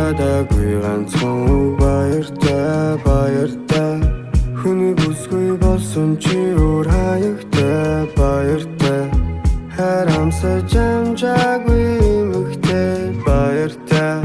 чадаагүй ганцхан үг баяртай хүний бүсгүй болсон чи өөр хаягтай баяртай харамсаж амжаагүй эмэгтэй баяртай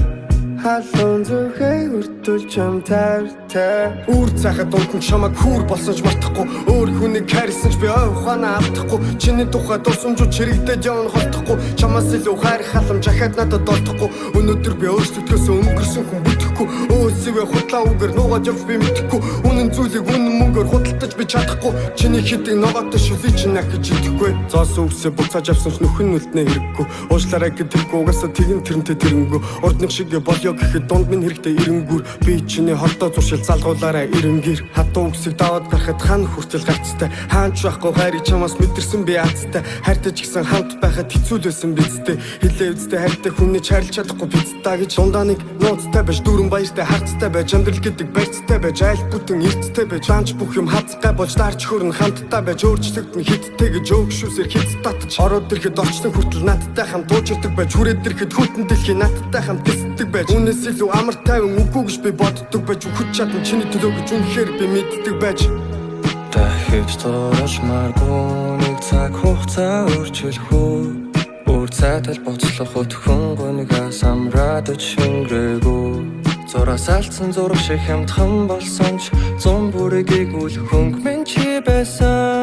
халуун зүрхээ хүртэл чам таартай үр цахад дунд чамаг хүүр болсон ч мартахгүй өөр хүнийг хайрсан ч би ой ухаанаа алдахгүй чиний тухай дурсамжууд чирэгдээд явна холдохгүй чамаас илүү хайр халамж ахаад надад олдохгүй өнөөдөр би өөрсдөөс өнгөрсөн хүн бүтэхгүй өөсөө худлаа үгээр нуугаад явж би мэдэхгүй үнэн зүйлийг үнэн мөнгөөр худалдаж би чадахгүй чиний хэдийг ногоотой шүлий чинь ахиж идэхгүй зоос үгсээ буцааж авсан ч нөхөн нүлтнээ хэрэггүй уушлаарай гэдэггүй угаасаа тэгин тэрнтэй тэрнгүү урд нэг шиг болё гэхэд дунд минь хэрэгтэй эренгүүр би чиний хордоо зуршил залгуулаарай эренгэр хатуу үгсийг даваад гарахад хан хүртэл гарцтай хаач байхгүй хайрыг чамаас мэдэрсэн би азтай хайртай ч гэсэн хамт байхад хэцүү л байсан бидтэй хэлээ үстэй хайртай хүнийг чарлж чадахгүй бидтэй гэж дундаа нэг нууцтай байж дүүрэн баяртай хацтай байж амьдрал гэдэг барьцтай байж айл бүтэн эрттэй байж данч бүх юм хацгай болж дарч хөрн хамттай байж өөрчлөгдөн хиттэй гэж өөгшүүсээр хит татж ороод ирэхэд орчлон хүртэл надтай хамт дуучирдаг байж хүрээд ирэхэд хүтэн дэлхий надтай хамт бисдэг байж үнээс илүү амар тайван үгүй гэж би боддог байж өгч чадна чиний төлөө гэж үнэхээр би мэддэг байж дахиж дууралмааргүй нэг цаг хугацаа өөрчлөх үү өөр цайтал боцлох өтхөн гонигаас амраад шингрээгүү зураас алдсан зураг шиг хямдхан болсон ч зун бүрийг игүүл хөнгө минь чи байсан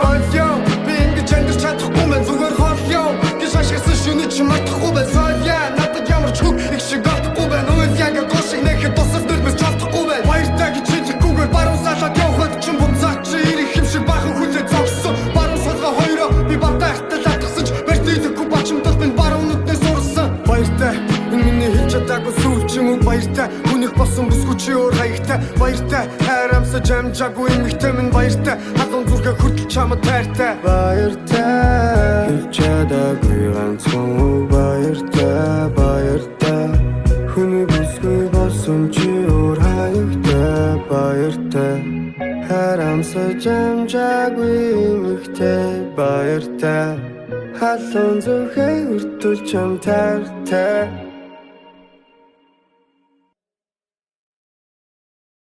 Олё би ингэж амьдрч чадахгүй мэн зүгээр холё гэж ашигласан шүний чи мартахгүй бай соёя надад ямар ч хөг их шиг олдохгүй байна уйляга гошиг нэхэд тусах нэрмэс чадахгүй бай баяртай гэж хэлэхгүйгээр баруун салаад явхад чин буцаач чи ирэх юм шиг бахан хүлээ зогссон баруун солгоо хоёроо би батайхтай латгсан ч бэртийдэхгүй бачимтал минь баруун нүднээ сурсан баяртай энэ миний хэлж чадаагүй сүүлчим үг баяртай хүнийх болсон бүсгүй чи өөр хаягтай баяртай хайрамсаж амжаагүй эмэгтэй минь баяртай халуун зүрхээ хүртэл чамд тайртай баяртай хэлж чадаагүй ганцхан үг баяртай хүний бүсгүй болсон чи өөр хаягтай баяртай харамсаж амжаагүй эмэгтэй баяртай халуун зүрхээ хүртэл чамд тайртай